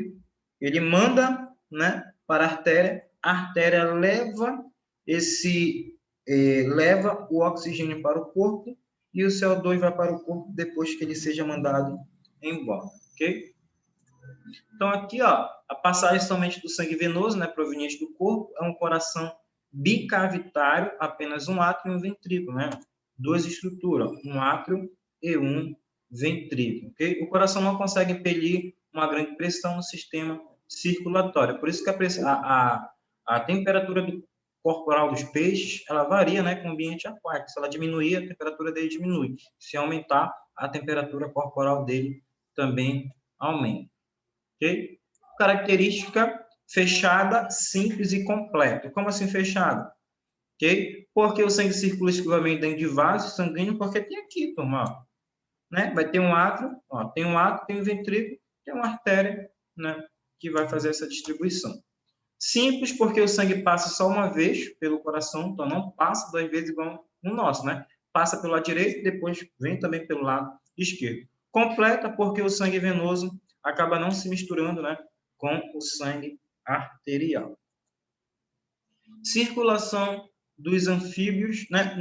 ele manda, né, para a artéria, a artéria leva leva o oxigênio para o corpo e o CO2 vai para o corpo depois que ele seja mandado embora, ok? Então, aqui, ó, a passagem somente do sangue venoso, né, proveniente do corpo, é um coração bicavitário, apenas um átrio e um ventrículo, né? Duas estruturas, um átrio e um ventrículo, ok? O coração não consegue impelir uma grande pressão no sistema circulatório, por isso que a temperatura corporal dos peixes, ela varia, né, com o ambiente aquático. Se ela diminuir, a temperatura dele diminui. Se aumentar, a temperatura corporal dele também aumenta. Okay? Característica fechada, simples e completa. Como assim fechada? Okay? Porque o sangue circula exclusivamente dentro de vaso sanguíneo, porque tem aqui, turma, ó, né? Vai ter um átrio, ó, tem um átrio, tem um ventrículo, tem uma artéria, né, que vai fazer essa distribuição. Simples, porque o sangue passa só uma vez pelo coração, então não passa 2 vezes igual no nosso, né? Passa pelo lado direito e depois vem também pelo lado esquerdo. Completa, porque o sangue venoso acaba não se misturando, né, com o sangue arterial. Circulação dos anfíbios, né?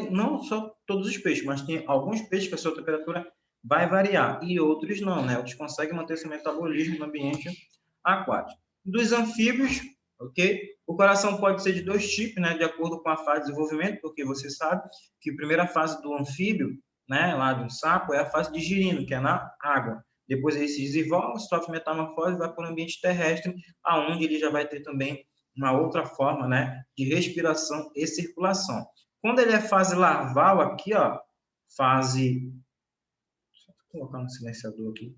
Não só todos os peixes, mas tem alguns peixes que a sua temperatura vai variar e outros não, né? Outros conseguem manter seu metabolismo no ambiente aquático. Dos anfíbios, ok? O coração pode ser de 2 tipos, né? De acordo com a fase de desenvolvimento, porque você sabe que a primeira fase do anfíbio, né? Lá de um sapo, é a fase de girino, que é na água. Depois ele se desenvolve, sofre metamorfose e vai para o ambiente terrestre, aonde ele já vai ter também uma outra forma, né, de respiração e circulação. Quando ele é fase larval aqui, ó, fase... Deixa eu colocar um silenciador aqui,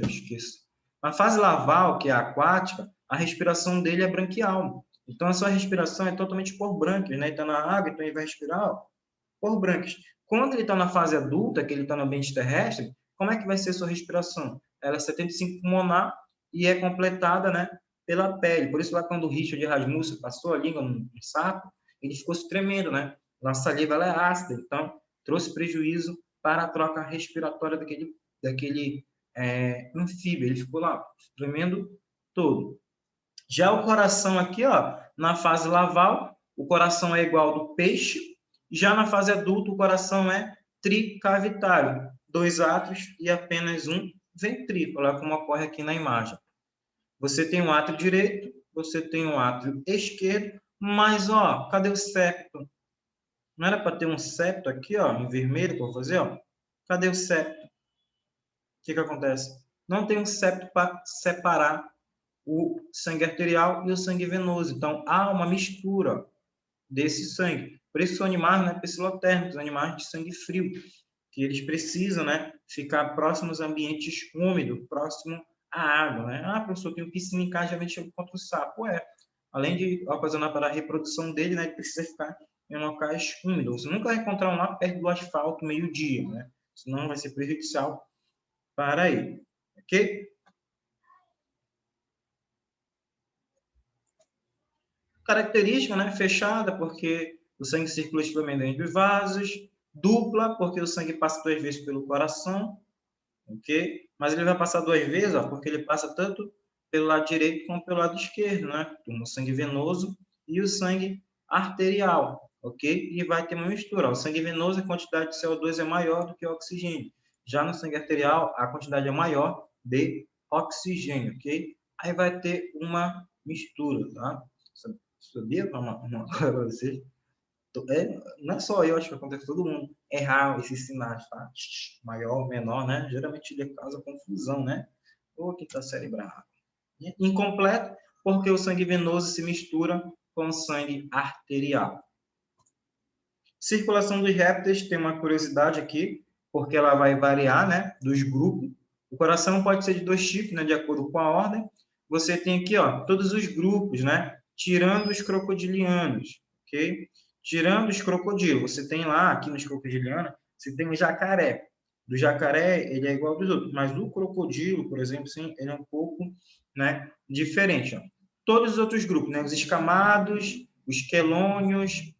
eu esqueço. Na fase larval, que é aquática, a respiração dele é branquial. Então, a sua respiração é totalmente por brânquios, né? Ele está na água, então ele vai respirar ó, por brânquios. Quando ele está na fase adulta, que ele está no ambiente terrestre, como é que vai ser a sua respiração? Ela é 75 pulmonar e é completada, né, pela pele. Por isso, lá quando o Richard Rasmussen passou a língua no sapo, ele ficou se tremendo, né? A saliva ela é ácida, então trouxe prejuízo para a troca respiratória daquele anfíbio. Ele ficou lá tremendo todo. Já o coração aqui, ó, na fase larval, o coração é igual ao do peixe. Já na fase adulta, o coração é tricavitário, 2 átrios e apenas um ventrículo, olha como ocorre aqui na imagem. Você tem um átrio direito, você tem um átrio esquerdo, mas, ó, cadê o septo? Não era para ter um septo aqui, ó, em vermelho, que eu vou fazer, ó? Cadê o septo? O que acontece? Não tem um septo para separar o sangue arterial e o sangue venoso. Então, há uma mistura desse sangue. Por isso, são animais, né, psilotérmicos, animais de sangue frio, que eles precisam, né, ficar próximos a ambientes úmidos, próximo à água, né? Ah, professor, tem um piscina em casa, geralmente chega contra o sapo. Além de ocasionar para a reprodução dele, né, ele precisa ficar em locais úmidos. Você nunca vai encontrar um lá perto do asfalto meio-dia, né? Senão vai ser prejudicial para ele. Ok? Característica, né, fechada, porque o sangue circula exclusivamente dentro dos vasos. Dupla, porque o sangue passa 2 vezes pelo coração, ok? Mas ele vai passar 2 vezes, ó, porque ele passa tanto pelo lado direito como pelo lado esquerdo, né? O sangue venoso e o sangue arterial, ok? E vai ter uma mistura. O sangue venoso, a quantidade de CO2 é maior do que o oxigênio. Já no sangue arterial, a quantidade é maior de oxigênio, ok? Aí vai ter uma mistura, tá? Sabia para vocês? Não é só eu, acho que acontece todo mundo errar esses sinais, tá? Maior, menor, né? Geralmente ele causa confusão, né? Ou quinta série brava. Incompleto, porque o sangue venoso se mistura com o sangue arterial. Circulação dos répteis tem uma curiosidade aqui, porque ela vai variar, né? Dos grupos. O coração pode ser de 2 tipos, né? De acordo com a ordem. Você tem aqui, ó, todos os grupos, né? Tirando os crocodilianos, ok? Tirando os crocodilos, você tem lá, aqui nos crocodilianos, você tem o jacaré. Do jacaré, ele é igual ao dos outros, mas do crocodilo, por exemplo, sim, ele é um pouco, né, diferente. Ó. Todos os outros grupos, né, os escamados, os quelônios,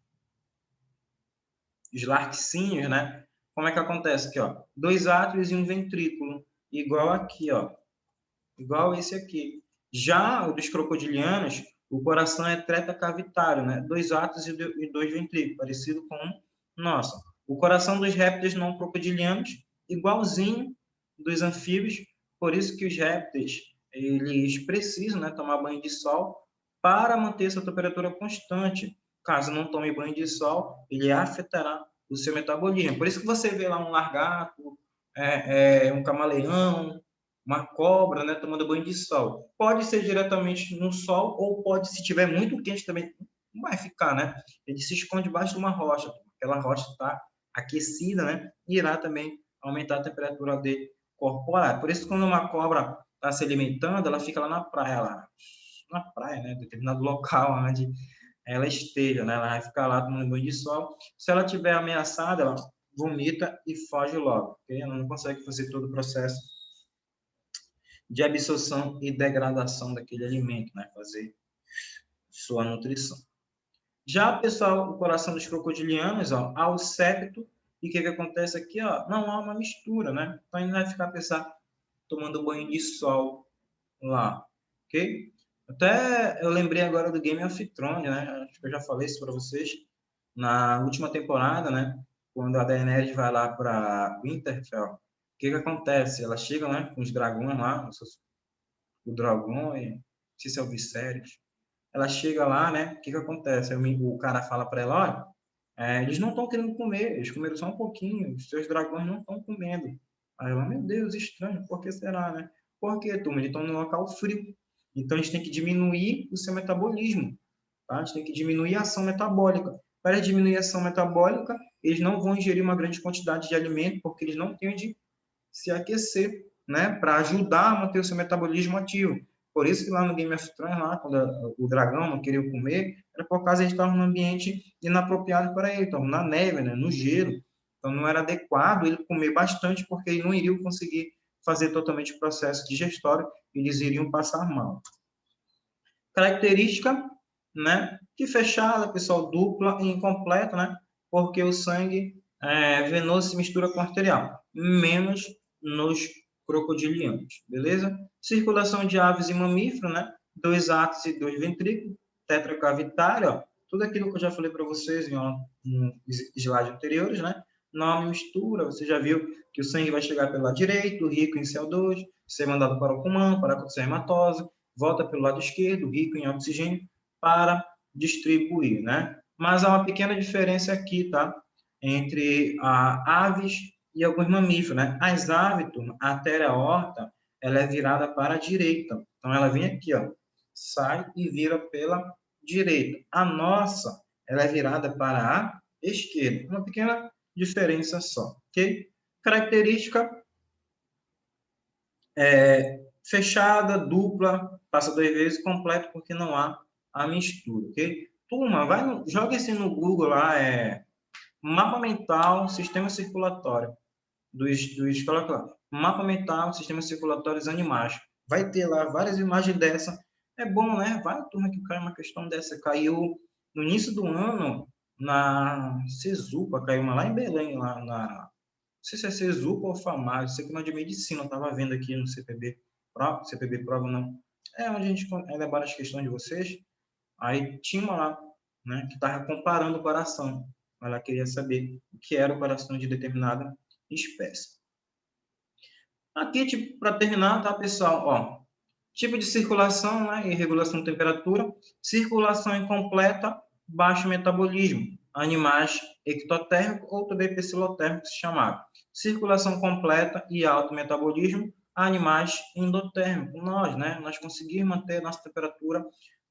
os larcínios, né? Como é que acontece aqui, ó? 2 átrios e um ventrículo, igual aqui, ó. Igual esse aqui. Já o dos crocodilianos, O coração é tetracavitário, né? 2 átrios e 2 ventrículos, parecido com o nosso. O coração dos répteis não crocodilianos, igualzinho dos anfíbios, por isso que os répteis eles precisam, né, tomar banho de sol para manter essa temperatura constante. Caso não tome banho de sol, ele afetará o seu metabolismo. Por isso que você vê lá um lagarto, um camaleão, uma cobra, né, tomando banho de sol. Pode ser diretamente no sol ou pode, se tiver muito quente também, não vai ficar, né? Ele se esconde debaixo de uma rocha. Aquela rocha está aquecida, né? E irá também aumentar a temperatura dele corporal. Por isso, quando uma cobra está se alimentando, ela fica lá na praia, né? Determinado local onde ela esteja, né? Ela vai ficar lá tomando banho de sol. Se ela estiver ameaçada, ela vomita e foge logo, ok? Ela não consegue fazer todo o processo de absorção e degradação daquele alimento, né? Fazer sua nutrição. Já, pessoal, o coração dos crocodilianos, ó, há o septo, e o que acontece aqui, ó, não há uma mistura, né? Então, ele vai ficar, pensar, tomando banho de sol lá, ok? Até eu lembrei agora do Game of Thrones, né? Acho que eu já falei isso para vocês. Na última temporada, né? Quando a Daenerys vai lá para Winterfell, o que acontece? Ela chega, né? Com os dragões lá, o dragão, e não sei se é o Viserys. Ela chega lá, né? O que acontece? O cara fala para ela, olha, eles não estão querendo comer, eles comeram só um pouquinho, os seus dragões não estão comendo. Aí ela, meu Deus, estranho, por que será, né? Porque, turma, eles estão num local frio. Então, a gente tem que diminuir o seu metabolismo, tá? A gente tem que diminuir a ação metabólica. Para diminuir a ação metabólica, eles não vão ingerir uma grande quantidade de alimento, porque eles não têm onde se aquecer, né? Para ajudar a manter o seu metabolismo ativo. Por isso que lá no Game of Thrones, lá, quando o dragão não queria comer, era por causa de estar num ambiente inapropriado para ele, então, na neve, né, no gelo. Então, não era adequado ele comer bastante, porque ele não iria conseguir fazer totalmente o processo digestório, eles iriam passar mal. Característica, né, que fechada, pessoal, dupla e incompleta, né, porque o sangue venoso se mistura com arterial, menos nos crocodilianos, beleza? Circulação de aves e mamíferos, né? 2 átrios e 2 ventrículos, tetracavitário, ó, tudo aquilo que eu já falei para vocês em slides anteriores, né? Não há mistura, você já viu que o sangue vai chegar pelo lado direito, rico em CO2, ser mandado para o pulmão, para acontecer a hematose, volta pelo lado esquerdo, rico em oxigênio, para distribuir, né? Mas há uma pequena diferença aqui, tá? Entre aves e alguns mamíferos, né? As aves, a artéria aorta, ela é virada para a direita. Então, ela vem aqui, ó, sai e vira pela direita. A nossa, ela é virada para a esquerda. Uma pequena diferença só, ok? Característica fechada, dupla, passa 2 vezes, completo, porque não há a mistura, ok? Turma, joga esse no Google lá, mapa mental, sistema circulatório, coloca lá, mapa mental, sistemas circulatórios animais. Vai ter lá várias imagens dessa. É bom, né? Vai, turma, que cai uma questão dessa. Caiu no início do ano, na Cesupa, caiu uma lá em Belém, lá na... Não sei se é Cesupa ou FAMAR, sei que não é de medicina, eu estava vendo aqui no CPB Prova, não. É onde a gente elabora as questões de vocês. Aí tinha uma lá, né, que estava comparando o coração. Ela queria saber o que era o coração de determinada espécie. Aqui, tipo, para terminar, tá, pessoal? Ó, tipo de circulação, né, e regulação de temperatura. Circulação incompleta, baixo metabolismo. Animais ectotérmicos ou também psilotérmicos se chamavam. Circulação completa e alto metabolismo. Animais endotérmicos. Nós, né, nós conseguimos manter nossa temperatura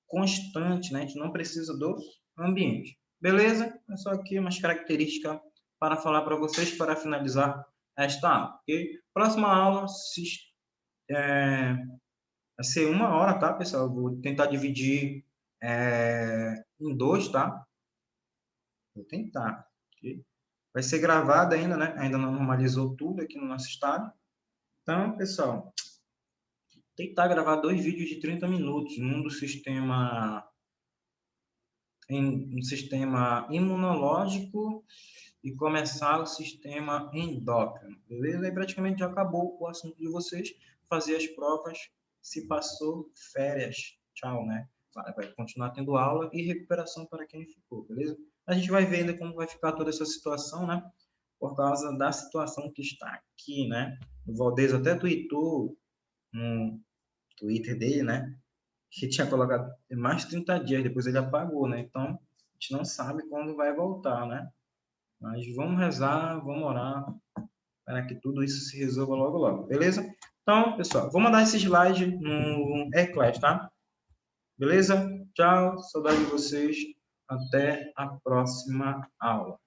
constante, né? A gente não precisa do ambiente. Beleza? É só aqui umas características para falar para vocês para finalizar esta aula, ok? Próxima aula vai ser 1 hora, tá, pessoal? Eu vou tentar dividir em 2, tá? Vou tentar, ok? Vai ser gravada ainda, né? Ainda não normalizou tudo aqui no nosso estado. Então, pessoal, tentar gravar 2 vídeos de 30 minutos, um do sistema em um sistema imunológico e começar o sistema endócrino, beleza? Aí praticamente já acabou o assunto de vocês, fazer as provas, se passou, férias, tchau, né? vai continuar tendo aula e recuperação para quem ficou, beleza? A gente vai ver ainda como vai ficar toda essa situação, né? Por causa da situação que está aqui, né? O Valdez até tweetou no Twitter dele, né? Que tinha colocado mais de 30 dias, depois ele apagou, né? Então, a gente não sabe quando vai voltar, né? Mas vamos rezar, vamos orar para que tudo isso se resolva logo, logo, beleza? Então, pessoal, vou mandar esse slide no Airclass, tá? Beleza? Tchau, saudade de vocês. Até a próxima aula.